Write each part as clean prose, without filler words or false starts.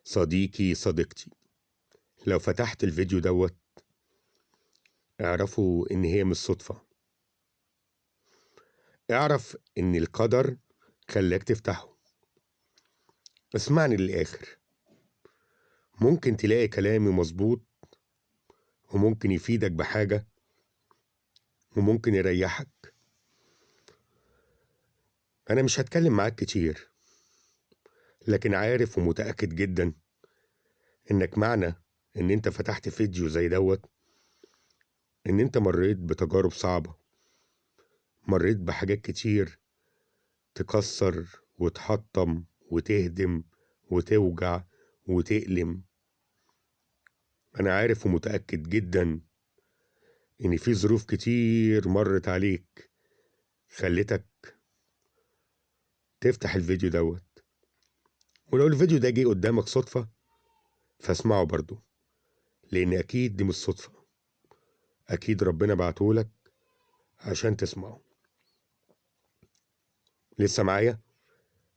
صديقي صديقتي، لو فتحت الفيديو دوت اعرفوا ان هي مش صدفة. اعرف ان القدر خلاك تفتحه. اسمعني للآخر، ممكن تلاقي كلامي مظبوط وممكن يفيدك بحاجة وممكن يريحك. انا مش هتكلم معاك كتير، لكن عارف ومتأكد جدا انك معنى ان انت فتحت فيديو زي دوت ان انت مريت بتجارب صعبة، مريت بحاجات كتير تكسر وتحطم وتهدم وتوجع وتألم. أنا عارف ومتأكد جدا إن في ظروف كتير مرت عليك خلتك تفتح الفيديو دوت. ولو الفيديو ده جه قدامك صدفة فاسمعه برضو، لأن أكيد دي مش صدفة، أكيد ربنا بعتهولك عشان تسمعه. لسه معايا؟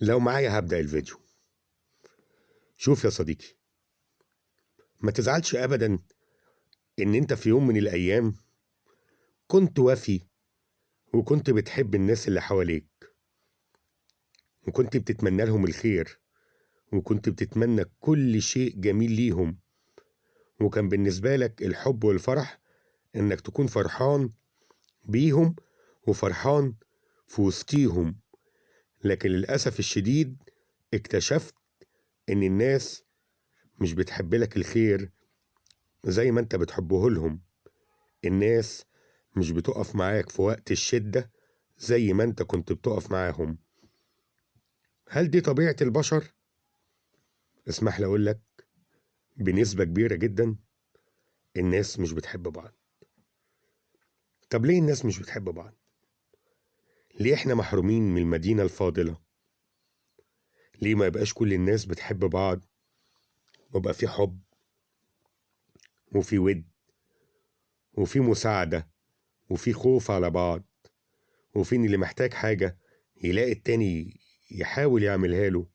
لو معايا هبدأ الفيديو. شوف يا صديقي، ما تزعلش أبدا إن أنت في يوم من الأيام كنت وفي وكنت بتحب الناس اللي حواليك وكنت بتتمنى لهم الخير وكنت بتتمنى كل شيء جميل ليهم، وكان بالنسبة لك الحب والفرح انك تكون فرحان بيهم وفرحان في وسطيهم. لكن للأسف الشديد اكتشفت ان الناس مش بتحب لك الخير زي ما انت بتحبه لهم. الناس مش بتقف معاك في وقت الشدة زي ما انت كنت بتقف معاهم. هل دي طبيعة البشر؟ اسمح لي اقول لك، بنسبة كبيرة جدا الناس مش بتحب بعض. طب ليه الناس مش بتحب بعض؟ ليه احنا محرومين من المدينة الفاضلة؟ ليه ما يبقاش كل الناس بتحب بعض ويبقى في حب وفي ود وفي مساعدة وفي خوف على بعض، وفي ان اللي محتاج حاجة يلاقي التاني يحاول يعملها له؟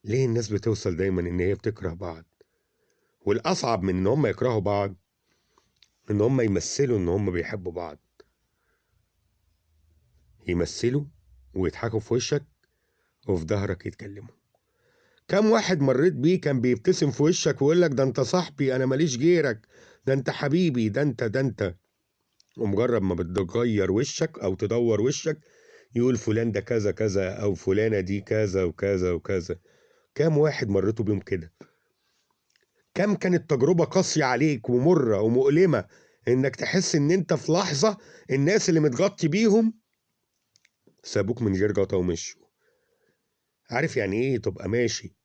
ليه الناس بتوصل دايما ان هي بتكره بعض؟ والأصعب من ان هم يكرهوا بعض ان هم يمثلوا ان هم بيحبوا بعض، يمثلوا ويضحكوا في وشك وفي ظهرك يتكلموا. كم واحد مريت بيه كان بيبتسم في وشك ويقول لك ده انت صاحبي، انا ماليش غيرك، ده انت حبيبي، ده انت. ومجرد ما بتغير وشك او تدور وشك يقول فلان ده كذا كذا او فلانة دي كذا وكذا وكذا. كم واحد مريتوا بيهم كده؟ كم كانت تجربة قاسية عليك ومرة ومؤلمة انك تحس ان انت في لحظة الناس اللي متغطي بيهم سابوك من غير غطا ومشوا. عارف يعني ايه تبقى ماشي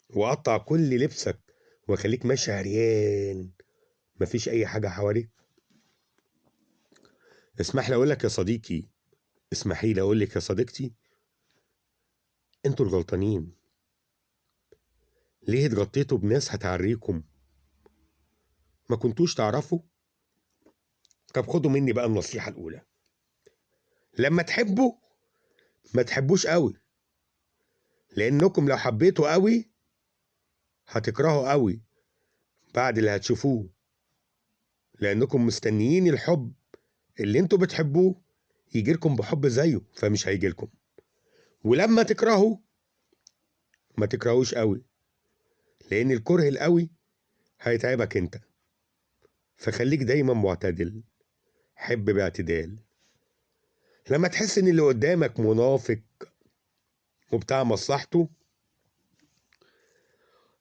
وقطع كل لبسك وخليك ماشي عريان مفيش اي حاجة حواليك؟ اسمح لي اقول لك يا صديقي، اسمحي لي اقول لك يا صديقتي، انتوا الغلطانين. ليه اتغطيتوا بناس هتعريكم؟ ما كنتوش تعرفوا؟ طب خدوا مني بقى النصيحة الأولى، لما تحبوا ما تحبوش قوي، لأنكم لو حبيتوا قوي هتكرهوا قوي بعد اللي هتشوفوه، لأنكم مستنيين الحب اللي انتوا بتحبوه يجيلكم بحب زيه فمش هيجيلكم. ولما تكرهوا ما تكرهوش قوي، لأن الكره القوي هيتعبك انت. فخليك دايما معتدل، حب باعتدال. لما تحس ان اللي قدامك منافق وبتاع مصلحته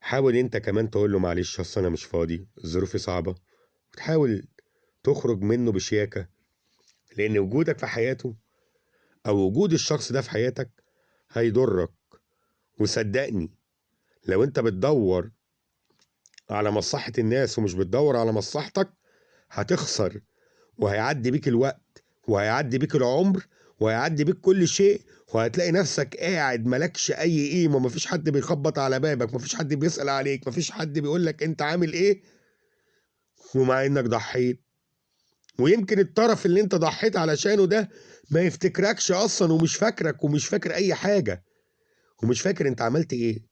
حاول انت كمان تقول له معلش اصل انا مش فاضي، ظروفي صعبة، وتحاول تخرج منه بشياكة. لان وجودك في حياته او وجود الشخص ده في حياتك هيضرك. وصدقني لو انت بتدور على مصلحة الناس ومش بتدور على مصلحتك هتخسر، وهيعدي بيك الوقت وهيعدي بيك العمر وهيعدي بيك كل شيء، وهتلاقي نفسك قاعد ملكش اي قيمة، مفيش حد بيخبط على بابك، مفيش حد بيسأل عليك، مفيش حد بيقولك انت عامل ايه، ومع انك ضحيت. ويمكن الطرف اللي انت ضحيت علشانه ده ما يفتكركش اصلا ومش فاكرك ومش فاكر اي حاجة ومش فاكر انت عملت ايه.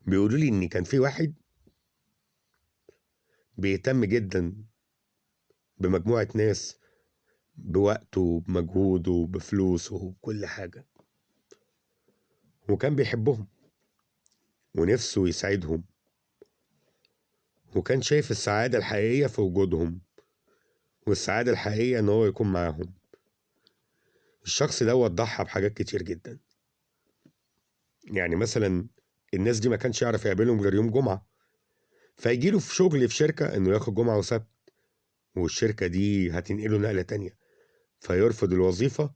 بيقولوا لي ان كان في واحد بيهتم جدا بمجموعة ناس بوقته بمجهوده بفلوسه بكل حاجة، وكان بيحبهم ونفسه يسعدهم، وكان شايف السعادة الحقيقية في وجودهم، والسعادة الحقيقية ان هو يكون معاهم. الشخص ده ضحى بحاجات كتير جدا. يعني مثلا الناس دي ما كانش يعرف يقابلهم غير يوم جمعة، فيجيله في شغل في شركة انه ياخد جمعة وسبت، والشركة دي هتنقله نقلة تانية، فيرفض الوظيفة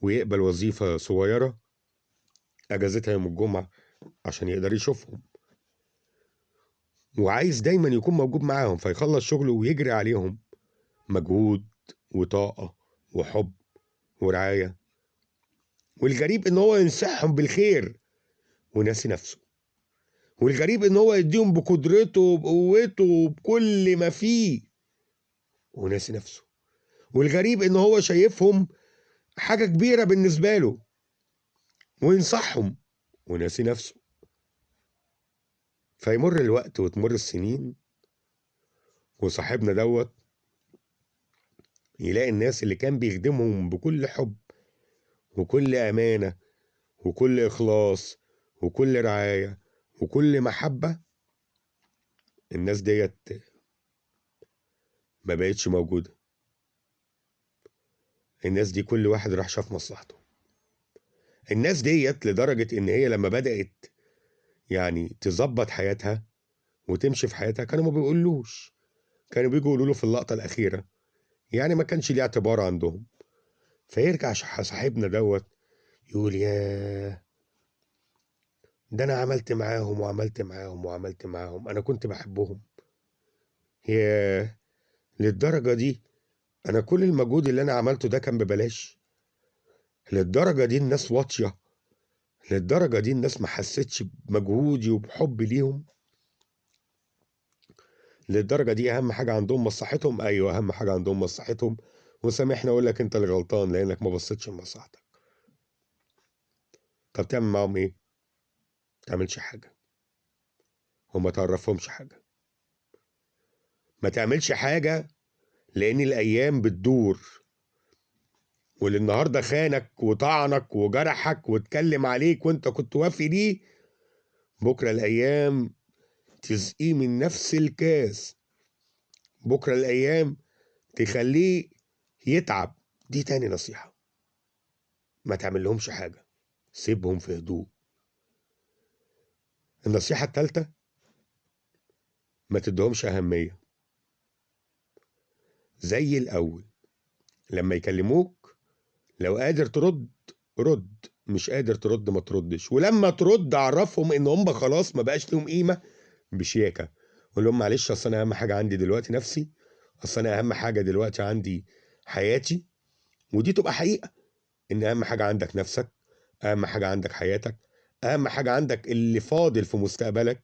ويقبل وظيفة صغيرة اجازتها يوم الجمعة عشان يقدر يشوفهم، وعايز دايما يكون موجود معاهم، فيخلص شغله ويجري عليهم مجهود وطاقة وحب ورعاية. والغريب ان هو ينصحهم بالخير وناسي نفسه، والغريب ان هو يديهم بقدرته وبقوته وبكل ما فيه وناسي نفسه، والغريب ان هو شايفهم حاجة كبيرة بالنسبة له وينصحهم وناسي نفسه. فيمر الوقت وتمر السنين، وصاحبنا يلاقي الناس اللي كان بيخدمهم بكل حب وكل أمانة وكل إخلاص وكل رعاية وكل محبة، الناس ما بقتش موجودة. الناس دي كل واحد راح شاف مصلحته. الناس لدرجة إن هي لما بدأت يعني تظبط حياتها وتمشي في حياتها، كانوا ما بيقولوش، كانوا بيجوا يقولوا له في اللقطة الأخيرة، يعني ما كانش ليه اعتبار عندهم. فيرجع صاحبنا يقول ياه، ده أنا عملت معاهم وعملت معاهم وعملت معاهم، أنا كنت بحبهم، ياه، للدرجة دي أنا كل المجهود اللي أنا عملته ده كان ببلاش؟ للدرجة دي الناس واطية؟ للدرجة دي الناس ما حسيتش بمجهودي وبحبي ليهم؟ للدرجة دي أهم حاجة عندهم مصلحتهم؟ أيوة، أهم حاجة عندهم مصلحتهم، وسامحني أقول لك أنت اللي غلطان لأنك ما بصيتش لمصلحتك. طب تعمل معاهم إيه؟ ما تعملش حاجة، وما تعرفهمش حاجة، ما تعملش حاجة، لأن الأيام بتدور، واللي النهاردة خانك وطعنك وجرحك واتكلم عليك وأنت كنت وافي ليه، بكرة الأيام تسقيه من نفس الكاس، بكرة الأيام تخليه يتعب. دي تاني نصيحة، ما تعمل لهمش حاجة، سيبهم في هدوء. النصيحة التالتة، ما تدهمش أهمية. زي الأول، لما يكلموك لو قادر ترد رد، مش قادر ترد ما تردش، ولما ترد عرفهم ان هم خلاص ما بقاش لهم قيمة بشياكة. قول لهم معلش، اصل انا اهم حاجة عندي دلوقتي نفسي، اصل انا اهم حاجة دلوقتي عندي حياتي. ودي تبقى حقيقة، ان اهم حاجة عندك نفسك، اهم حاجة عندك حياتك، اهم حاجة عندك اللي فاضل في مستقبلك،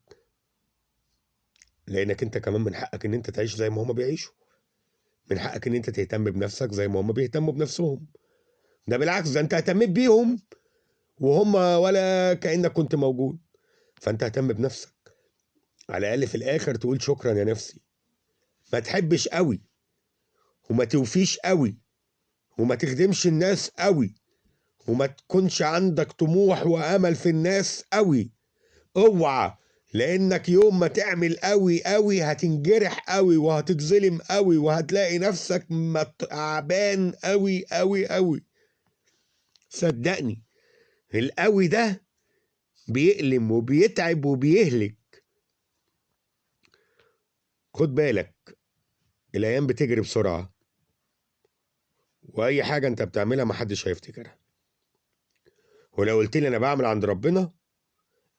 لانك انت كمان من حقك ان انت تعيش زي ما هم بيعيشوا، من حقك ان انت تهتم بنفسك زي ما هم بيهتموا بنفسهم. ده بالعكس، ده انت اهتميت بيهم وهم ولا كأنك كنت موجود. فانت اهتم بنفسك، على الاقل في الاخر تقول شكرا يا نفسي. ما تحبش قوي وما توفيش قوي وما تخدمش الناس قوي وما تكونش عندك طموح وامل في الناس قوي. اوعى، لانك يوم ما تعمل قوي قوي هتنجرح قوي وهتتظلم قوي وهتلاقي نفسك تعبان قوي قوي قوي. صدقني، القوي ده بيألم وبيتعب وبيهلك. خد بالك، الايام بتجري بسرعة، واي حاجة انت بتعملها محدش هيفتكرها. ولو قلت لي انا بعمل عند ربنا،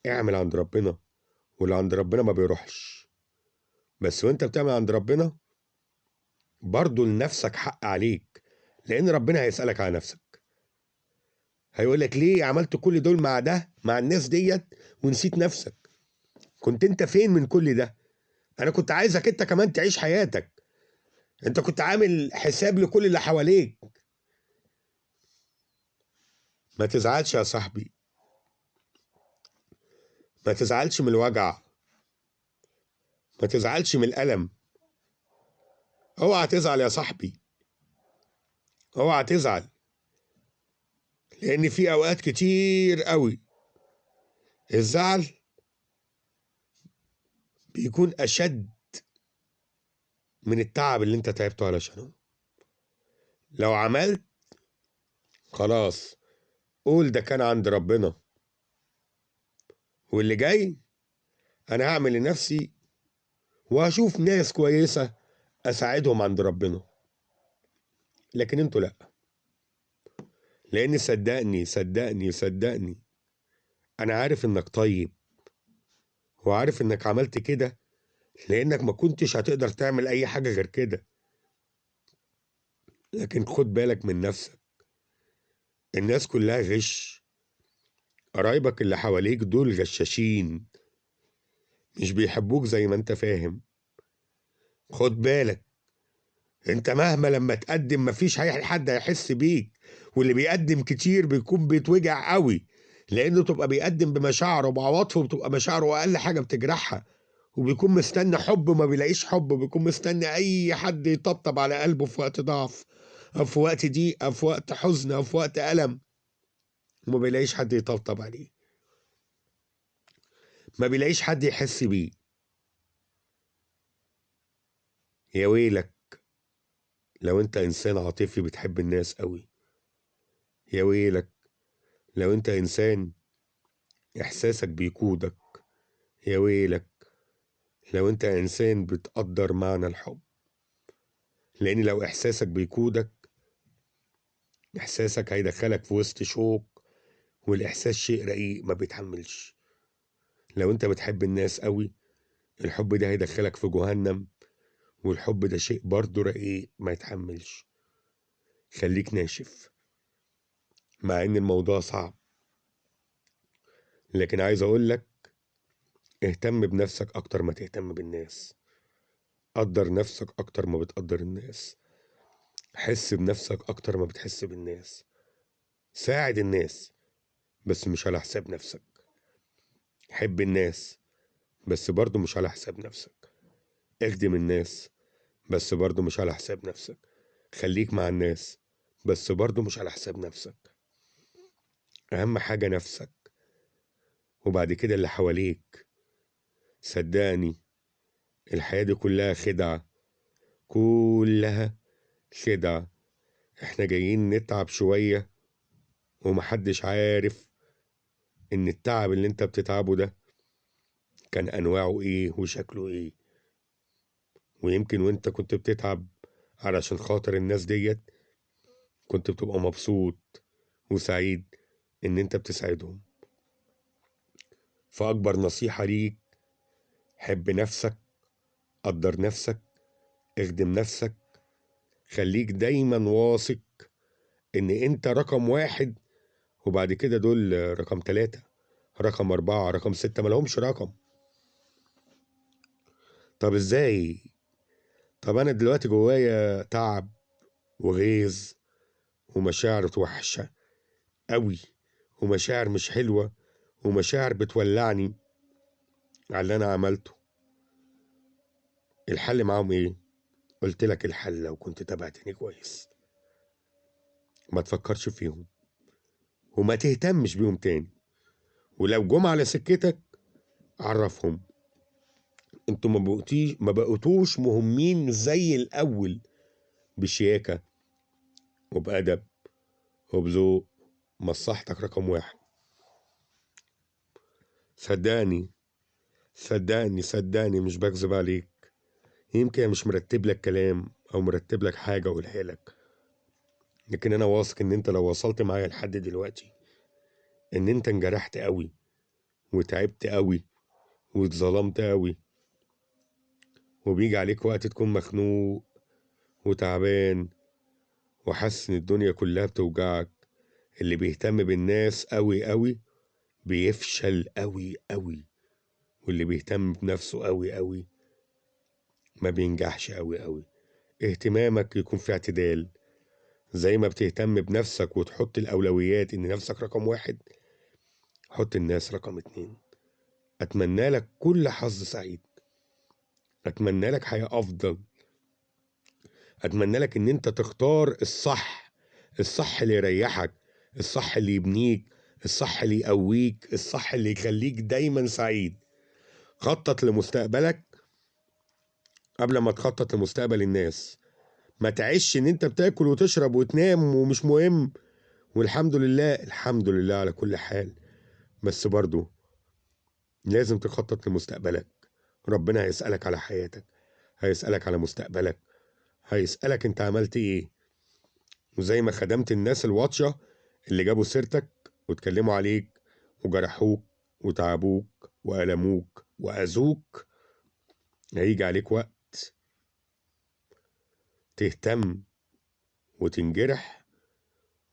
اعمل عند ربنا، واللي عند ربنا ما بيروحش. بس وانت بتعمل عند ربنا برضو لنفسك حق عليك، لان ربنا هيسألك على نفسك، هيقول لك ليه عملت كل دول مع ده، مع الناس ونسيت نفسك؟ كنت انت فين من كل ده؟ انا كنت عايزك انت كمان تعيش حياتك، انت كنت عامل حساب لكل اللي حواليك. ما تزعلش يا صاحبي، ما تزعلش من الوجع، ما تزعلش من الألم. اوعى تزعل يا صاحبي، اوعى تزعل، لأن في أوقات كتير قوي الزعل بيكون أشد من التعب اللي انت تعبته علشانه. لو عملت خلاص، قول ده كان عند ربنا، واللي جاي انا هعمل لنفسي وهشوف ناس كويسة اساعدهم عند ربنا. لكن انتوا لا، لان صدقني صدقني صدقني، انا عارف انك طيب، وعارف انك عملت كده لانك ما كنتش هتقدر تعمل اي حاجة غير كده. لكن خد بالك من نفسك، الناس كلها غش، قرايبك اللي حواليك دول غشاشين، مش بيحبوك زي ما انت فاهم. خد بالك، انت مهما لما تقدم مفيش حد هيحس بيك، واللي بيقدم كتير بيكون بيتوجع قوي، لانه تبقى بيقدم بمشاعره وبعواطفه، بتبقى مشاعره اقل حاجه بتجرحها، وبيكون مستني حب ما بيلاقيش حب، بيكون مستني اي حد يطبطب على قلبه في وقت ضعف، او في وقت ضيق، او في وقت حزن، او في وقت الم، وما بيلاقيش حد يطبطب عليه، ما بيلاقيش حد يحس بيه. يا ويلك لو انت انسان عاطفي بتحب الناس قوي، يا ويلك لو انت انسان احساسك بيقودك، يا ويلك لو انت انسان بتقدر معنى الحب. لان لو احساسك بيقودك، احساسك هيدخلك في وسط شوق، والاحساس شيء رقيق ما بيتحملش. لو انت بتحب الناس قوي، الحب ده هيدخلك في جهنم، والحب ده شيء برضه رقيق ما يتحملش. خليك ناشف، مع ان الموضوع صعب، لكن عايز اقولك اهتم بنفسك اكتر ما تهتم بالناس، قدر نفسك اكتر ما بتقدر الناس، حس بنفسك اكتر ما بتحس بالناس، ساعد الناس بس مش على حساب نفسك، حب الناس بس برضه مش على حساب نفسك، اخدم الناس بس برضه مش على حساب نفسك، خليك مع الناس بس برضه مش على حساب نفسك. اهم حاجة نفسك، وبعد كده اللي حواليك. صدقني الحياة دي كلها خدعة، كلها خدعة. احنا جايين نتعب شوية، ومحدش عارف ان التعب اللي انت بتتعبه ده كان انواعه ايه وشكله ايه. ويمكن وانت كنت بتتعب علشان خاطر الناس ديت، كنت بتبقى مبسوط وسعيد ان انت بتساعدهم. فاكبر نصيحة ليك، حب نفسك، قدر نفسك، اخدم نفسك، خليك دايما واثق ان انت رقم واحد، وبعد كده دول رقم 3، رقم 4، رقم 6 ملهمش رقم. طب ازاي؟ طب انا دلوقتي جوايا تعب وغيظ ومشاعر وحشة قوي، ومشاعر مش حلوة، ومشاعر بتولعني على اللي انا عملته. الحل معاهم ايه؟ قلت لك الحل لو كنت تابعتني كويس، ما تفكرش فيهم وما تهتمش بيهم تاني، ولو جم على سكتك عرفهم انتوا ما بقيتوش مهمين زي الاول، بشياكة وبأدب وبذوق، مصلحتك رقم واحد. صدقني صدقني صدقني مش بكذب عليك، يمكن مش مرتب لك كلام او مرتب لك حاجة اقولها لك، لكن انا واثق ان انت لو وصلت معايا لحد دلوقتي ان انت انجرحت قوي وتعبت قوي واتظلمت قوي، وبيجي عليك وقت تكون مخنوق وتعبان وحاسس ان الدنيا كلها بتوجعك. اللي بيهتم بالناس قوي قوي بيفشل قوي قوي، واللي بيهتم بنفسه قوي قوي ما بينجحش قوي قوي. اهتمامك يكون في اعتدال، زي ما بتهتم بنفسك وتحط الأولويات إن نفسك رقم واحد، حط الناس رقم 2. أتمنى لك كل حظ سعيد، أتمنى لك حياة أفضل، أتمنى لك إن أنت تختار الصح اللي يريحك، الصح اللي يبنيك، الصح اللي يقويك، الصح اللي يخليك دايما سعيد. خطط لمستقبلك قبل ما تخطط لمستقبل الناس. ما تعيش ان انت بتاكل وتشرب وتنام ومش مهم، والحمد لله الحمد لله على كل حال، بس برضو لازم تخطط لمستقبلك. ربنا هيسألك على حياتك، هيسألك على مستقبلك، هيسألك انت عملت ايه. وزي ما خدمت الناس الواطشة اللي جابوا سيرتك واتكلموا عليك وجرحوك وتعبوك وألموك وأذوك، هيجي عليك وقت تهتم وتنجرح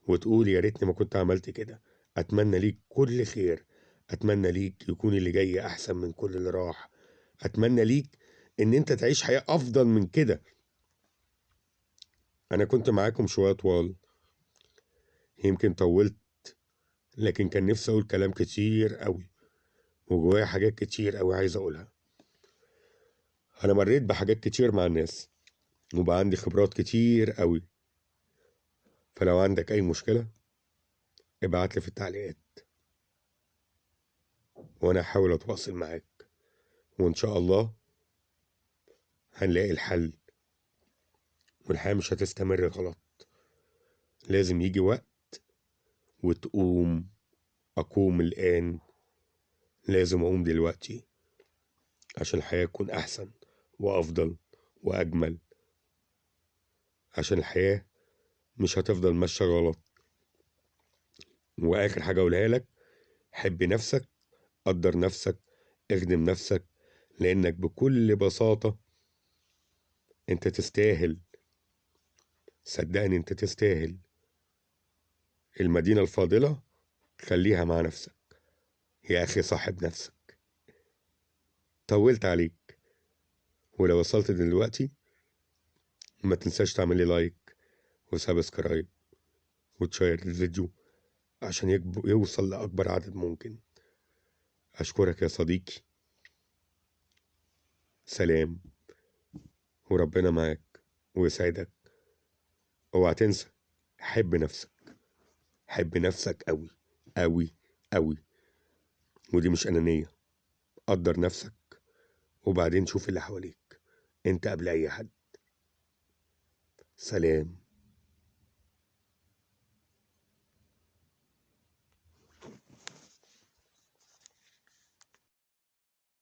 وتقول يا ريتني ما كنت عملت كده. أتمنى ليك كل خير، أتمنى ليك يكون اللي جاي أحسن من كل اللي راح، أتمنى ليك إن أنت تعيش حياة أفضل من كده. أنا كنت معاكم شوية طوال، يمكن طولت، لكن كان نفسي أقول كلام كتير قوي، وجوايا حاجات كتير قوي عايز أقولها. أنا مريت بحاجات كتير مع الناس، وبقى عندي خبرات كتير قوي. فلو عندك أي مشكلة ابعتلي في التعليقات، وأنا هحاول أتواصل معاك، وإن شاء الله هنلاقي الحل. والحياة مش هتستمر غلط، لازم يجي وقت وتقوم. أقوم الآن، لازم أقوم دلوقتي عشان الحياة تكون أحسن وأفضل وأجمل، عشان الحياة مش هتفضل ماشية غلط. وآخر حاجة أقولها لك، حب نفسك، قدر نفسك، اخدم نفسك، لأنك بكل بساطة أنت تستاهل. صدقني أنت تستاهل. المدينة الفاضلة خليها مع نفسك يا أخي، صاحب نفسك. طولت عليك، ولو وصلت دلوقتي ما تنساش تعمل لي لايك وسبسكرايب وتشير الفيديو عشان يوصل لأكبر عدد ممكن. أشكرك يا صديقي، سلام، وربنا معاك ويسعدك. اوعى تنسى، حب نفسك، حب نفسك أوي أوي أوي، ودي مش أنانية. قدر نفسك وبعدين شوف اللي حواليك، انت قبل أي حد. سلام.